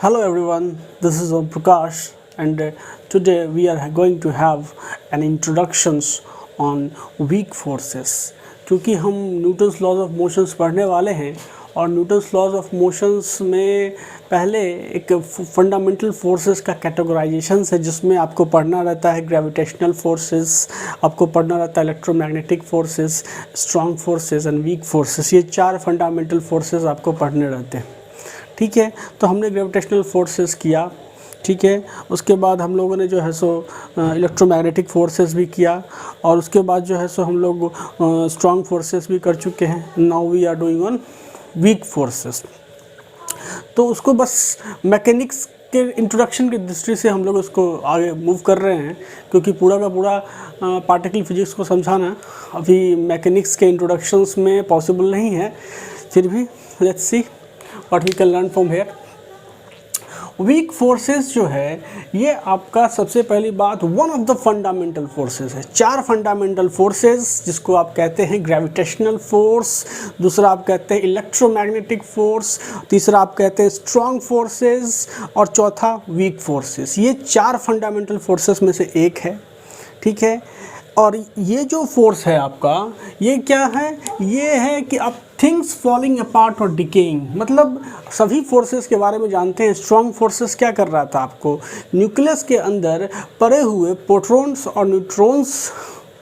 Hello everyone, this is Om Prakash and today we are going to have an introductions on weak forces क्योंकि हम Newton's laws of motions पढ़ने वाले हैं और Newton's laws of motions में पहले एक फंडामेंटल फोर्सेस का कैटेगराइजेशन है जिसमें आपको पढ़ना रहता है ग्रेविटेशनल फोर्सेस, आपको पढ़ना रहता है electromagnetic forces, strong forces and weak forces. ये चार फंडामेंटल फोर्सेस आपको पढ़ने रहते हैं। ठीक है, तो हमने ग्रेविटेशनल फोर्सेस किया। ठीक है, उसके बाद हम लोगों ने जो है सो इलेक्ट्रोमैग्नेटिक फोर्सेस भी किया और उसके बाद जो है सो हम लोग स्ट्रॉन्ग फोर्सेस भी कर चुके हैं। Now we are doing on weak forces. तो उसको बस मैकेनिक्स के इंट्रोडक्शन की दृष्टि से हम लोग उसको आगे मूव कर रहे हैं क्योंकि पूरा का पूरा पार्टिकल फिजिक्स को समझाना अभी मैकेनिक्स के इंट्रोडक्शंस में पॉसिबल नहीं है। फिर भी let's see what we can learn from here. Weak forces जो है ये आपका सबसे पहली बात one of the fundamental forces है। चार फंडामेंटल फोर्सेस जिसको आप कहते हैं ग्रेविटेशनल फोर्स, दूसरा आप कहते हैं इलेक्ट्रोमैग्नेटिक फोर्स, तीसरा आप कहते हैं स्ट्रॉन्ग फोर्सेस और चौथा वीक फोर्सेस। ये चार फंडामेंटल फोर्सेस में से एक है। ठीक है, और ये जो फोर्स है आपका ये क्या है? ये है कि आप थिंग्स फॉलिंग अपार्ट और डिकेइंग, मतलब सभी फोर्सेस के बारे में जानते हैं। स्ट्रॉन्ग फोर्सेस क्या कर रहा था? आपको न्यूक्लियस के अंदर पड़े हुए प्रोटॉन्स और न्यूट्रॉन्स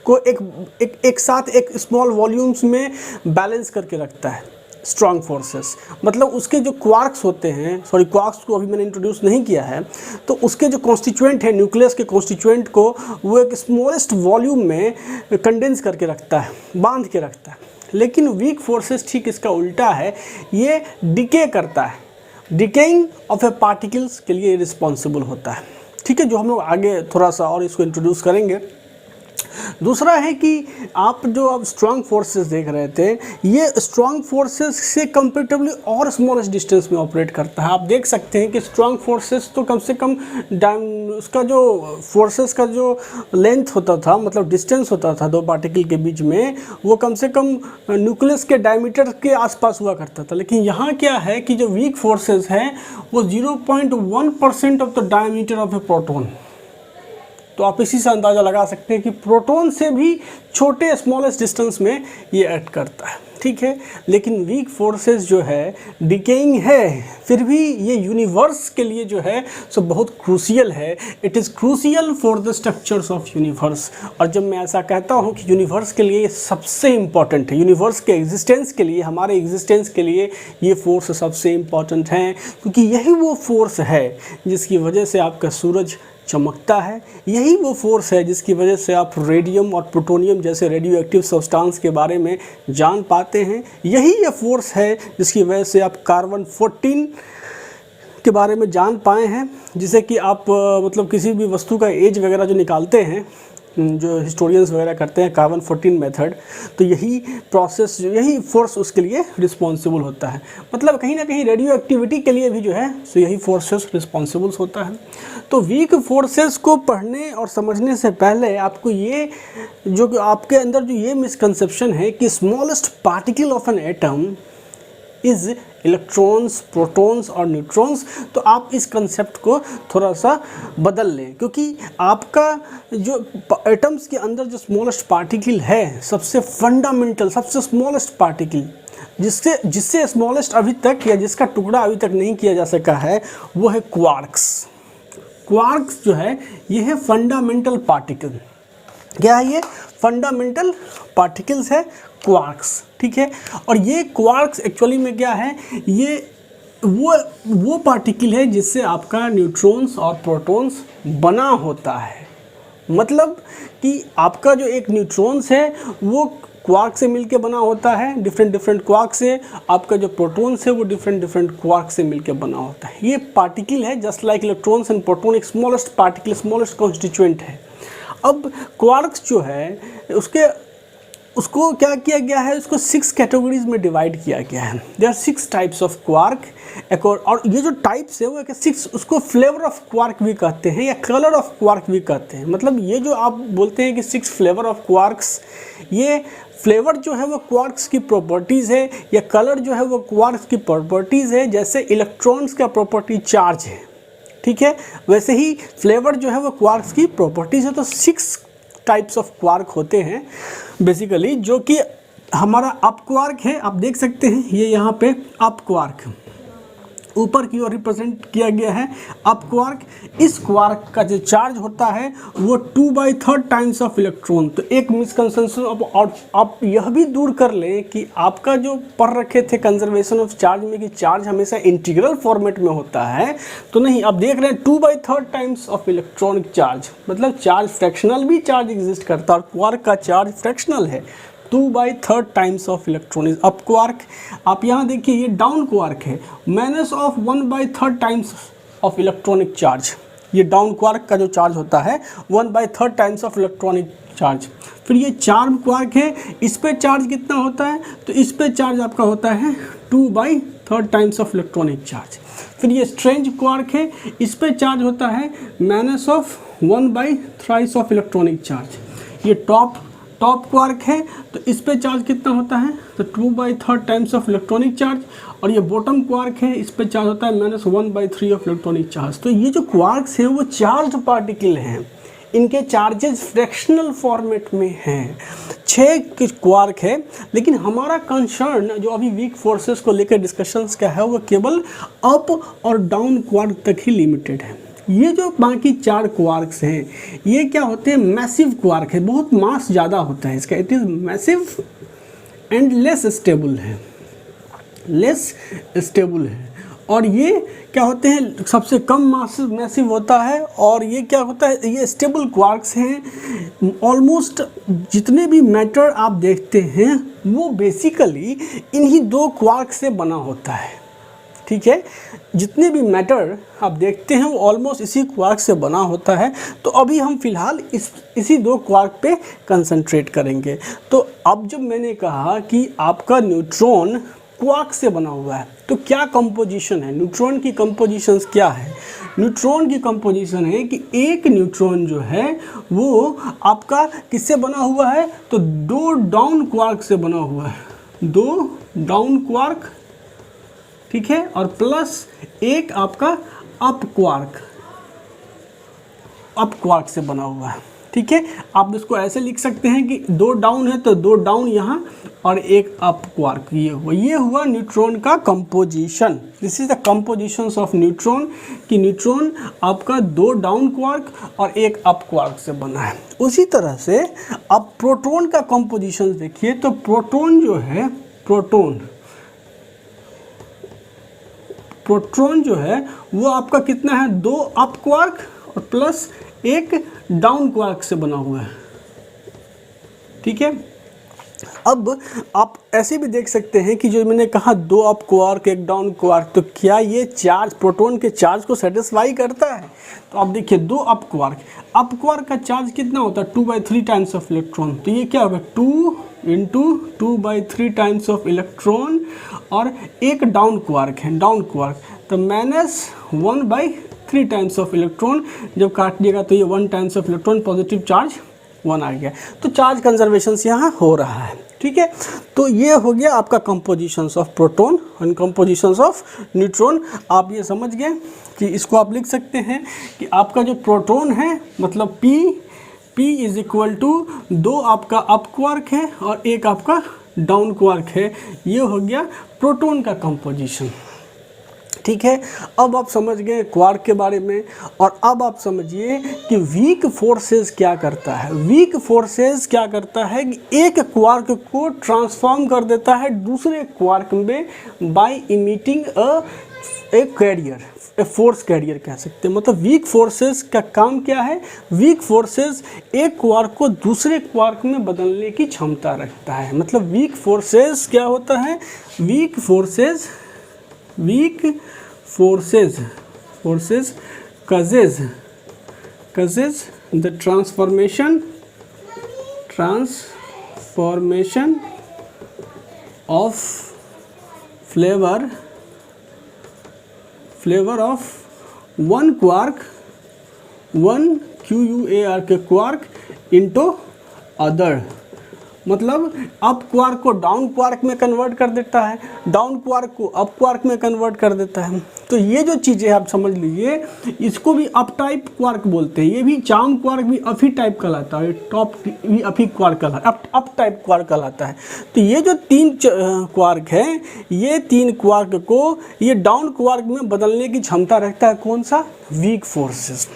को एक साथ एक स्मॉल वॉल्यूम्स में बैलेंस करके रखता है। स्ट्रॉन्ग फोर्सेस मतलब उसके जो क्वार्क्स होते हैं, सॉरी क्वार्क्स को अभी मैंने इंट्रोड्यूस नहीं किया है, तो उसके जो कॉन्स्टिट्यूएंट है न्यूक्लियस के कॉन्स्टिट्यूएंट को वो एक स्मॉलेस्ट वॉल्यूम में कंडेंस करके रखता है, बांध के रखता है। लेकिन वीक फोर्सेस ठीक इसका उल्टा है, ये डिके करता है, डिकेइंग ऑफ ए पार्टिकल्स के लिए रिस्पॉन्सिबल होता है। ठीक है, जो हम लोग आगे थोड़ा सा और इसको इंट्रोड्यूस करेंगे। दूसरा है कि आप जो अब स्ट्रॉन्ग फोर्सेस देख रहे थे, ये स्ट्रॉन्ग फोर्सेस से कंपेरेटिवली और स्मॉलेस्ट डिस्टेंस में ऑपरेट करता है। आप देख सकते हैं कि स्ट्रॉन्ग फोर्सेस तो कम से कम उसका जो फोर्सेस का जो लेंथ होता था, मतलब डिस्टेंस होता था दो पार्टिकल के बीच में, वो कम से कम न्यूक्लियस के डायमीटर के आसपास हुआ करता था। लेकिन यहाँ क्या है कि जो वीक फोर्सेस हैं वो 0.1% of the diameter of A proton. तो आप इसी से अंदाज़ा लगा सकते हैं कि प्रोटॉन से भी छोटे स्मॉलेस्ट डिस्टेंस में ये एक्ट करता है। ठीक है, लेकिन वीक फोर्सेस जो है डिकेइंग है, फिर भी ये यूनिवर्स के लिए जो है सो बहुत क्रूशियल है। It is crucial for the structures of universe. और जब मैं ऐसा कहता हूँ कि यूनिवर्स के लिए ये सबसे इम्पॉर्टेंट है, यूनिवर्स के एग्जिस्टेंस के लिए, हमारे एग्जिस्टेंस के लिए ये फोर्स सबसे इम्पॉर्टेंट हैं, क्योंकि यही वो फोर्स है जिसकी वजह से आपका सूरज चमकता है। यही वो फोर्स है जिसकी वजह से आप रेडियम और प्लूटोनियम जैसे रेडियो एक्टिव सब्सटेंस के बारे में जान पाते हैं। यही ये फोर्स है जिसकी वजह से आप कार्बन 14 के बारे में जान पाए हैं, जिसे कि आप मतलब किसी भी वस्तु का एज वगैरह जो निकालते हैं, जो हिस्टोरियंस वगैरह करते हैं कार्बन 14 मेथड, तो यही प्रोसेस, यही फोर्स उसके लिए रिस्पॉन्सिबल होता है। मतलब कहीं ना कहीं रेडियो एक्टिविटी के लिए भी जो है सो यही फोर्सेस रिस्पॉन्सिबल होता है। तो वीक फोर्सेस को पढ़ने और समझने से पहले आपको ये जो आपके अंदर जो ये मिसकंसेप्शन है कि smallest particle of an atom is electrons, protons और न्यूट्रॉन्स, तो आप इस कंसेप्ट को थोड़ा सा बदल लें, क्योंकि आपका जो एटम्स के अंदर जो स्मॉलेस्ट पार्टिकल है, सबसे फंडामेंटल, सबसे स्मॉलेस्ट पार्टिकल, जिससे स्मॉलेस्ट अभी तक या जिसका टुकड़ा अभी तक नहीं किया जा सका है, वो है क्वार्क्स। क्वार्क्स जो है ये है फंडामेंटल पार्टिकल। क्या है ये? फंडामेंटल पार्टिकल्स है क्वार्क्स। ठीक है, और ये क्वार्क्स एक्चुअली में क्या है? ये वो पार्टिकल है जिससे आपका न्यूट्रॉन्स और प्रोटॉन्स बना होता है। मतलब कि आपका जो एक न्यूट्रॉन्स है वो क्वार्क से मिलके बना होता है, डिफरेंट क्वार्क से। आपका जो प्रोटॉन्स है वो डिफरेंट क्वार्क से मिलके बना होता है। ये पार्टिकल है just like electrons and proton, एक स्मॉलेस्ट पार्टिकल, स्मॉलेस्ट कॉन्स्टिट्यूएंट है। अब क्वार्क्स जो है उसके उसको क्या किया गया है, उसको 6 कैटेगरीज में डिवाइड किया गया है। There are 6 types of quark. और ये जो टाइप्स है वो 6, उसको फ्लेवर ऑफ क्वार्क भी कहते हैं या कलर ऑफ क्वार्क भी कहते हैं। मतलब ये जो आप बोलते हैं कि 6 फ्लेवर ऑफ क्वार्क्स, ये फ्लेवर जो है वो क्वार्क्स की प्रॉपर्टीज़ है, या कलर जो है वो क्वार्क्स की प्रॉपर्टीज़ है। जैसे इलेक्ट्रॉन्स का प्रॉपर्टी चार्ज है, ठीक है, वैसे ही फ्लेवर जो है वो क्वार्क्स की प्रॉपर्टीज़ है। तो 6 टाइप्स ऑफ क्वार्क होते हैं बेसिकली, जो कि हमारा अप क्वार्क है, आप देख सकते हैं ये यहाँ पे अप क्वार्क ऊपर की ओर रिप्रेजेंट किया गया है अप क्वार्क। इस क्वार्क का जो चार्ज होता है वो 2/3 टाइम्स ऑफ इलेक्ट्रॉन। तो एक मिसकंसेप्शन, और आप यह भी दूर कर लें कि आपका जो पढ़ रखे थे कंजर्वेशन ऑफ चार्ज में कि चार्ज हमेशा इंटीग्रल फॉर्मेट में होता है, तो नहीं, आप देख रहे हैं 2/3 टाइम्स ऑफ इलेक्ट्रॉनिक चार्ज, मतलब चार्ज फ्रैक्शनल भी चार्ज एग्जिस्ट करता है, और क्वार्क का चार्ज फ्रैक्शनल है। 2/3 times of electron is up quark. आप यहाँ देखिए ये डाउन क्वार्क है, minus of 1/3 times of electronic charge. ये डाउन क्वार्क का जो चार्ज होता है 1/3 टाइम्स ऑफ इलेक्ट्रॉनिक चार्ज। फिर ये चार्म क्वार्क है, इस पे चार्ज कितना होता है, तो इस पे चार्ज आपका होता है 2/3 टाइम्स ऑफ इलेक्ट्रॉनिक चार्ज। फिर ये स्ट्रेंज क्वार्क है, इस पे चार्ज होता है minus of 1/3 of electronic charge. ये टॉप क्वार्क है, तो इस पे चार्ज कितना होता है, तो 2/3 टाइम्स ऑफ इलेक्ट्रॉनिक चार्ज। और ये बॉटम क्वार्क है, इस पे चार्ज होता है -1/3 ऑफ इलेक्ट्रॉनिक चार्ज। तो ये जो क्वार्क्स हैं वो चार्ज पार्टिकल हैं, इनके चार्जेस फ्रैक्शनल फॉर्मेट में हैं। 6 क्वार्क है, लेकिन हमारा कंसर्न जो अभी वीक फोर्सेस को लेकर डिस्कशंस का है वो केवल अप और डाउन क्वार्क तक ही लिमिटेड है। ये जो बाकी 4 क्वार्क्स हैं ये क्या होते हैं, मैसिव क्वार्क है, बहुत मास ज़्यादा होता है इसका, it is massive and less stable है, लेस स्टेबल है। और ये क्या होते हैं, सबसे कम मैसिव होता है, और ये क्या होता है, ये स्टेबल क्वार्क्स हैं। ऑलमोस्ट जितने भी मैटर आप देखते हैं वो बेसिकली इन्हीं 2 क्वार्क से बना होता है, ठीक है। जितने भी मैटर आप देखते हैं वो ऑलमोस्ट इसी क्वार्क से बना होता है। तो अभी हम फिलहाल इसी 2 क्वार्क पे कंसंट्रेट करेंगे। तो अब जब मैंने कहा कि आपका न्यूट्रॉन क्वार्क से बना हुआ है, तो क्या कंपोजिशन है, न्यूट्रॉन की कंपोजिशन क्या है। न्यूट्रॉन की कंपोजिशन है कि एक न्यूट्रॉन जो है वो आपका किससे बना हुआ है, तो 2 डाउन क्वार्क से बना हुआ है, 2 डाउन क्वार्क, ठीक है, और प्लस एक आपका अप क्वार्क से बना हुआ है, ठीक है। आप इसको ऐसे लिख सकते हैं कि 2 डाउन है तो 2 डाउन यहाँ और एक अप क्वार्क, ये हुआ न्यूट्रॉन का composition. This is the composition of neutron, कि न्यूट्रॉन आपका 2 डाउन क्वार्क और एक अप क्वार्क से बना है। उसी तरह से आप प्रोटॉन का कंपोजिशन देखिए, तो प्रोटॉन जो है, प्रोटॉन जो है वो आपका कितना है, 2 अप क्वार्क और प्लस एक डाउन क्वार्क से बना हुआ है, ठीक है। अब आप ऐसे भी देख सकते हैं कि जो मैंने कहा 2 अप क्वार्क एक डाउन क्वार्क, तो क्या ये चार्ज प्रोटॉन के चार्ज को सेटिस्फाई करता है। तो आप देखिए 2 अप क्वार्क का चार्ज कितना होता है, 2/3 टाइम्स ऑफ इलेक्ट्रॉन। तो ये क्या होगा, 2 × 2/3 टाइम्स ऑफ इलेक्ट्रॉन, और एक डाउन क्वार्क है, तो -1/3 टाइम्स ऑफ इलेक्ट्रॉन। जब काट दिएगा तो ये 1 times of electron, positive charge 1 आ गया। तो चार्ज कंजर्वेशन यहाँ हो रहा है, ठीक है। तो ये हो गया आपका compositions of proton and compositions of neutron. आप ये समझ गए कि इसको आप लिख सकते हैं कि आपका जो प्रोटॉन है, मतलब P इज इक्वल टू 2 आपका अप क्वार्क है और एक आपका डाउन क्वार्क है। ये हो गया प्रोटॉन का कंपोजिशन, ठीक है। अब आप समझ गए क्वार्क के बारे में, और अब आप समझिए कि वीक फोर्सेस क्या करता है। वीक फोर्सेस क्या करता है कि एक क्वार्क को ट्रांसफॉर्म कर देता है दूसरे क्वार्क में by emitting a carrier, a force carrier कह सकते हैं। मतलब वीक फोर्सेस का काम क्या है, वीक फोर्सेस एक क्वार्क को दूसरे क्वार्क में बदलने की क्षमता रखता है। मतलब वीक फोर्सेस क्या होता है, weak forces causes the transformation formation of flavour of one quark, one QUARK quark into other. मतलब अप क्वार्क को डाउन क्वार्क में कन्वर्ट कर देता है, डाउन क्वार्क को अप क्वार्क में कन्वर्ट कर देता है। तो ये जो चीज़ें आप समझ लीजिए, इसको भी अप टाइप क्वार्क बोलते हैं। ये भी चार्म क्वार्क भी अप ही टाइप कहलाता है, टॉप भी अप ही क्वार्क कहलाता है, अप टाइप क्वार्क कहलाता है। तो ये जो 3 क्वार्क है, ये 3 क्वार्क को ये डाउन क्वार्क में बदलने की क्षमता रखता है। कौन सा? Weak forces.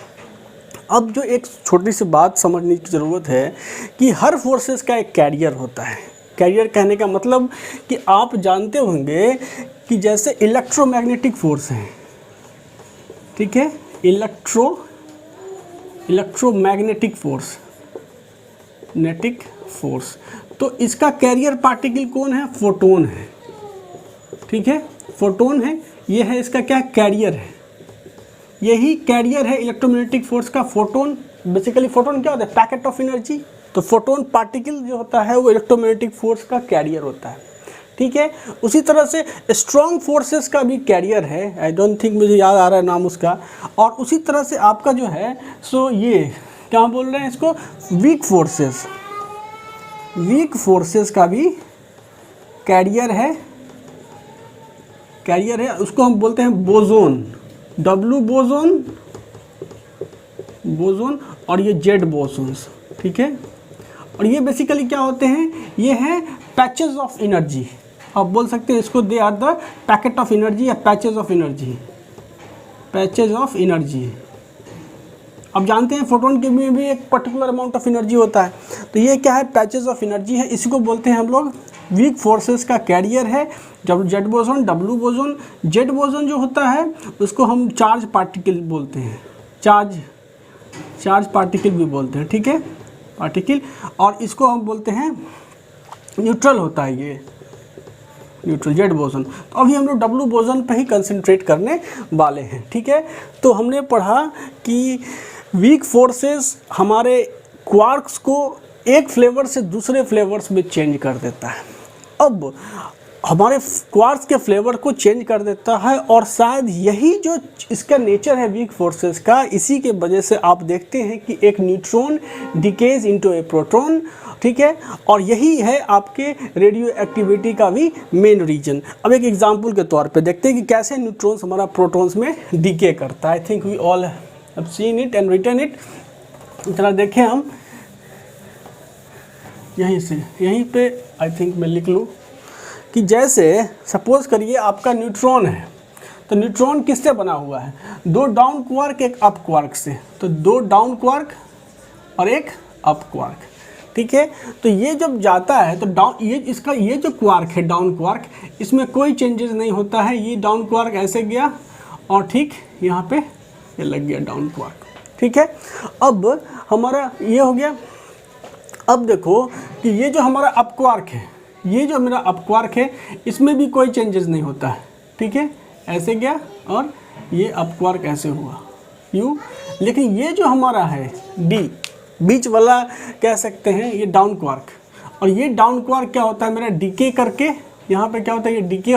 अब जो एक छोटी सी बात समझने की ज़रूरत है कि हर फोर्सेस का एक कैरियर होता है। कैरियर कहने का मतलब कि आप जानते होंगे कि जैसे इलेक्ट्रोमैग्नेटिक फोर्स है, ठीक है, इलेक्ट्रोमैग्नेटिक फोर्स, तो इसका कैरियर पार्टिकल कौन है? फोटोन है, ठीक है, फोटोन है। ये है इसका क्या? कैरियर है। यही कैरियर है इलेक्ट्रोमैग्नेटिक फोर्स का, फोटोन। बेसिकली फोटोन क्या होता है? Packet of energy. तो फोटोन पार्टिकल जो होता है वो इलेक्ट्रोमैग्नेटिक फोर्स का कैरियर होता है, ठीक है। उसी तरह से स्ट्रॉन्ग फोर्सेस का भी कैरियर है, आई डोंट थिंक मुझे याद आ रहा है नाम उसका। और उसी तरह से आपका जो है सो ये क्या बोल रहे हैं इसको? वीक फोर्सेस का भी कैरियर है, उसको हम बोलते हैं बोसोन, W बोसोन और ये Z बोसोन्स, ठीक है। और ये बेसिकली क्या होते हैं? ये हैं पैचेस ऑफ एनर्जी। आप बोल सकते हैं इसको they are the packet of energy या पैचेस ऑफ एनर्जी। अब जानते हैं फोटोन के में भी एक पर्टिकुलर अमाउंट ऑफ एनर्जी होता है। तो ये क्या है? पैचेस ऑफ एनर्जी है। इसी को बोलते हैं हम लोग वीक फोर्सेस का कैरियर है। जब Z boson, W boson, Z boson जो होता है उसको हम चार्ज पार्टिकल बोलते हैं, चार्ज पार्टिकल भी बोलते हैं, ठीक है, पार्टिकल। और इसको हम बोलते हैं न्यूट्रल होता है, ये न्यूट्रल Z बोसोन। तो अभी हम लोग W बोसोन पे ही कंसंट्रेट करने वाले हैं, ठीक है। तो हमने पढ़ा कि वीक फोर्सेस हमारे क्वार्क्स को एक फ्लेवर से दूसरे फ्लेवर्स में चेंज कर देता है। अब हमारे क्वार्क्स के फ्लेवर को चेंज कर देता है, और शायद यही जो इसका नेचर है वीक फोर्सेस का, इसी के वजह से आप देखते हैं कि एक न्यूट्रॉन डिकेज इनटू ए प्रोटॉन, ठीक है। और यही है आपके रेडियो एक्टिविटी का भी मेन रीजन। अब एक एग्जांपल के तौर पे देखते हैं कि कैसे न्यूट्रॉन्स हमारा प्रोटॉन्स में डिके करता है। I think we all have seen it and written it. चला देखें हम यहीं पे आई थिंक मैं लिख लूँ कि जैसे सपोज करिए आपका न्यूट्रॉन है, तो न्यूट्रॉन किससे बना हुआ है? 2 डाउन क्वार्क, एक अप क्वार्क से। तो 2 डाउन क्वार्क और एक अप क्वार्क, ठीक है। तो ये जब जाता है तो ये जो क्वार्क है डाउन क्वार्क, इसमें कोई चेंजेस नहीं होता है। ये डाउन क्वार्क ऐसे गया और ठीक यहाँ पे ये लग गया डाउन क्वार्क, ठीक है। अब हमारा ये हो गया। अब देखो कि ये जो हमारा अप क्वार्क है, ये जो मेरा अप क्वार्क है, इसमें भी कोई चेंजेस नहीं होता है, ठीक है। ऐसे गया और ये अप क्वार्क ऐसे हुआ U। लेकिन ये जो हमारा है D, बीच वाला कह सकते हैं ये डाउन क्वार्क, और ये डाउन क्वार्क क्या होता है मेरा? डीके करके यहाँ पे क्या होता है? ये डीके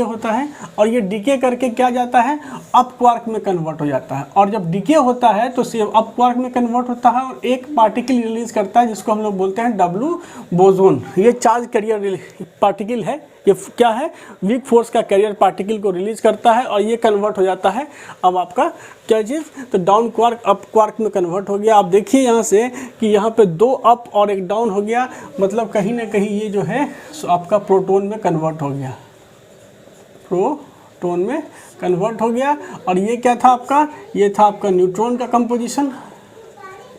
होता है और ये डीके करके क्या जाता है? अप क्वार्क में कन्वर्ट हो जाता है। और जब डीके होता है तो सिर्फ अप क्वार्क में कन्वर्ट होता है और एक पार्टिकल रिलीज करता है जिसको हम लोग बोलते हैं W बोसोन। ये चार्ज कैरियर पार्टिकल है। ये क्या है? वीक फोर्स का कैरियर पार्टिकल को रिलीज करता है और ये कन्वर्ट हो जाता है। अब आपका क्या चीज़? तो डाउन क्वार्क अप क्वार्क में कन्वर्ट हो गया। आप देखिए यहाँ से कि यहाँ पे 2 अप और 1 डाउन हो गया, मतलब कहीं ना कहीं ये जो है आपका प्रोटॉन में कन्वर्ट हो गया, प्रोटॉन में कन्वर्ट हो गया। और ये क्या था आपका? ये था आपका न्यूट्रॉन का कंपोजिशन।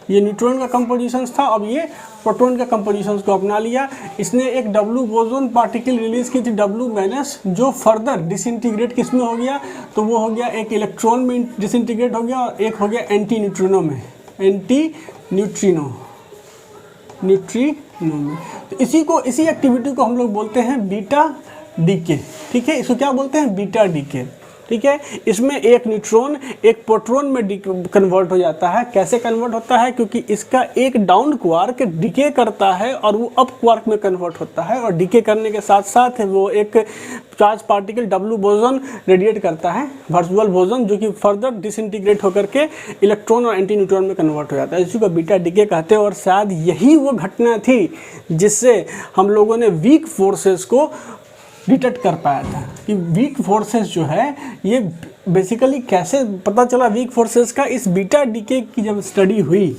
ये न्यूट्रॉन का कंपोजिशन था। अब ये प्रोटॉन का कंपोजिशन को अपना लिया। इसने एक W बोसोन पार्टिकल रिलीज की थी W माइनस, जो फर्दर डिसइंटीग्रेट किस में हो गया? तो वो हो गया एक इलेक्ट्रॉन में डिसइंटीग्रेट हो गया और एक हो गया एंटी न्यूट्रिनो में, न्यूट्रिनो में। तो इसी एक्टिविटी को हम लोग बोलते हैं बीटा डीके, ठीक है। इसको क्या बोलते हैं? Beta decay. ठीक है। इसमें एक न्यूट्रॉन एक प्रोटॉन में कन्वर्ट हो जाता है। कैसे कन्वर्ट होता है? क्योंकि इसका एक डाउन क्वार्क डिके करता है और वो अप क्वार्क में कन्वर्ट होता है, और डिके करने के साथ साथ वो एक charge particle W boson radiate करता है, वर्चुअल बोसॉन, जो कि फर्दर डिसइंटीग्रेट होकर के इलेक्ट्रॉन और एंटी न्यूट्रॉन में कन्वर्ट हो जाता है। इसी को बीटा डिके कहते हैं। और शायद यही वो घटना थी जिससे हम लोगों ने वीक फोर्सेस को डिटेक्ट कर पाया था कि वीक फोर्सेस जो है ये बेसिकली कैसे पता चला वीक फोर्सेस का। इस बीटा डीके की जब स्टडी हुई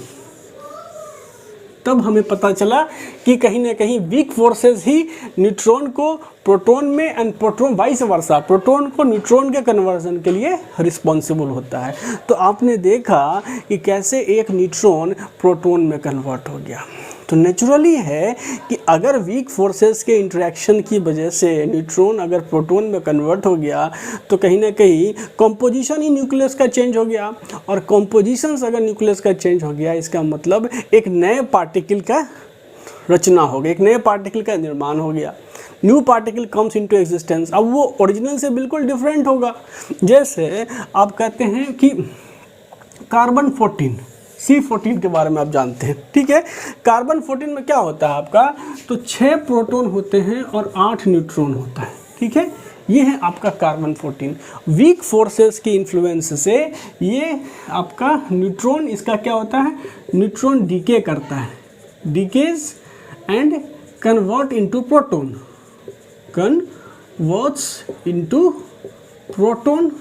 तब हमें पता चला कि कहीं ना कहीं वीक फोर्सेस ही न्यूट्रॉन को प्रोटॉन में and proton vice versa proton को न्यूट्रॉन के कन्वर्जन के लिए रिस्पॉन्सिबल होता है। तो आपने देखा कि कैसे एक न्यूट्रॉन प्रोटॉन में कन्वर्ट हो गया। तो नेचुरली है कि अगर वीक फोर्सेस के इंटरेक्शन की वजह से न्यूट्रॉन अगर प्रोटॉन में कन्वर्ट हो गया तो कहीं ना कहीं कॉम्पोजिशन ही न्यूक्लियस का चेंज हो गया, और कॉम्पोजिशन अगर न्यूक्लियस का चेंज हो गया इसका मतलब एक नए पार्टिकल का रचना हो गई, एक नए पार्टिकल का निर्माण हो गया। New particle comes into existence. अब वो ओरिजिनल से बिल्कुल डिफरेंट होगा। जैसे आप कहते हैं कि कार्बन 14 C14 के बारे में आप जानते हैं, ठीक है। कार्बन 14 में क्या होता है आपका? तो 6 प्रोटॉन होते हैं और 8 न्यूट्रॉन होता है, ठीक है। ये है आपका कार्बन 14। वीक फोर्सेस की इन्फ्लुएंस से ये आपका न्यूट्रॉन, इसका क्या होता है? न्यूट्रॉन डीके करता है, decays and convert into proton, converts into proton,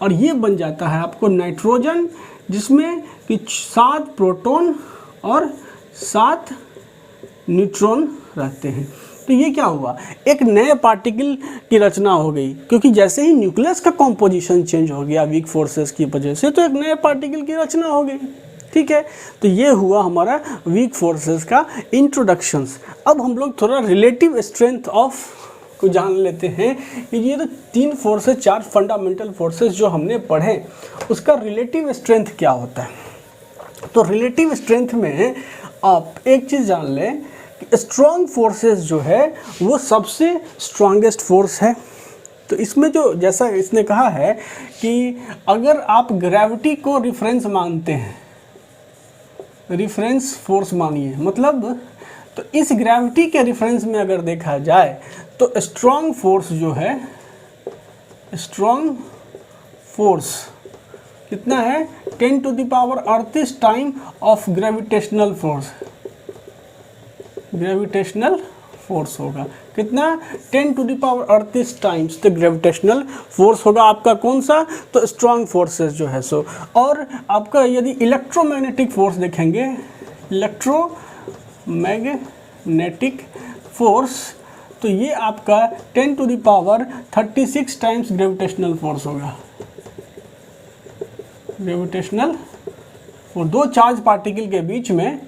और ये बन जाता है आपको नाइट्रोजन, जिसमें कि 7 प्रोटॉन और 7 न्यूट्रॉन रहते हैं। तो ये क्या हुआ? एक नए पार्टिकल की रचना हो गई, क्योंकि जैसे ही न्यूक्लियस का कॉम्पोजिशन चेंज हो गया वीक फोर्सेस की वजह से, तो एक नए पार्टिकल की रचना हो गई, ठीक है। तो ये हुआ हमारा वीक फोर्सेस का इंट्रोडक्शंस। अब हम लोग थोड़ा रिलेटिव स्ट्रेंथ ऑफ को जान लेते हैं कि ये तो 3 फोर्सेस 4 फंडामेंटल फोर्सेस जो हमने पढ़े उसका रिलेटिव स्ट्रेंथ क्या होता है। तो रिलेटिव स्ट्रेंथ में आप एक चीज़ जान लें कि स्ट्रॉन्ग फोर्सेस जो है वो सबसे स्ट्रॉन्गेस्ट फोर्स है। तो इसमें जो जैसा इसने कहा है कि अगर आप ग्रेविटी को रिफरेंस मानते हैं, रिफरेंस फोर्स मानिए, मतलब तो इस ग्रेविटी के रेफरेंस में अगर देखा जाए तो स्ट्रॉन्ग फोर्स जो है, स्ट्रॉन्ग फोर्स कितना है? 10 to the power 38 time of gravitational force. Gravitational force होगा कितना? 10 to the power 38 times the gravitational force होगा आपका कौन सा? तो स्ट्रॉन्ग फोर्सेस जो है सो। और आपका यदि इलेक्ट्रोमैग्नेटिक फोर्स देखेंगे, इलेक्ट्रोमैग्नेटिक फोर्स, तो ये आपका 10 to the power 36 times gravitational force होगा। ग्रेविटेशनल और 2 चार्ज पार्टिकल के बीच में,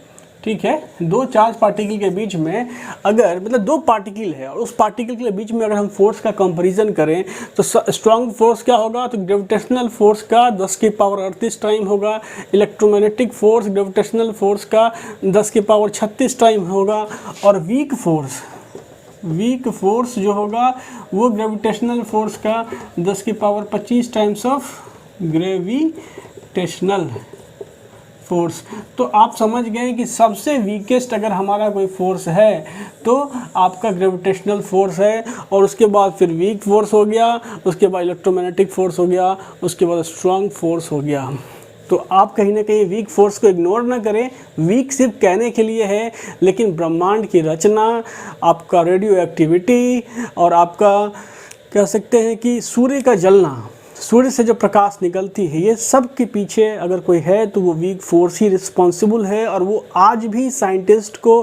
ठीक है, 2 चार्ज पार्टिकल के बीच में अगर मतलब 2 पार्टिकल है और उस पार्टिकल के बीच में अगर हम फोर्स का कंपैरिजन करें तो स्ट्रॉन्ग फोर्स क्या होगा? तो ग्रेविटेशनल फोर्स का 10 की पावर 38 टाइम होगा। इलेक्ट्रोमैग्नेटिक फोर्स ग्रेविटेशनल फोर्स का 10 की पावर 36 टाइम होगा। और वीक फोर्स जो होगा वो ग्रेविटेशनल फोर्स का 10 की power 25 times of gravitational force. तो आप समझ गए कि सबसे वीकेस्ट अगर हमारा कोई फोर्स है तो आपका ग्रेविटेशनल फोर्स है, और उसके बाद फिर वीक फोर्स हो गया, उसके बाद इलेक्ट्रोमैग्नेटिक फोर्स हो गया, उसके बाद स्ट्रॉन्ग फोर्स हो गया। तो आप कहीं ना कहीं वीक फोर्स को इग्नोर ना करें। वीक सिर्फ कहने के लिए है, लेकिन ब्रह्मांड की रचना, आपका रेडियो एक्टिविटी और आपका कह सकते हैं कि सूर्य का जलना, सूर्य से जो प्रकाश निकलती है, ये सब के पीछे अगर कोई है तो वो वीक फोर्स ही रिस्पॉन्सिबल है। और वो आज भी साइंटिस्ट को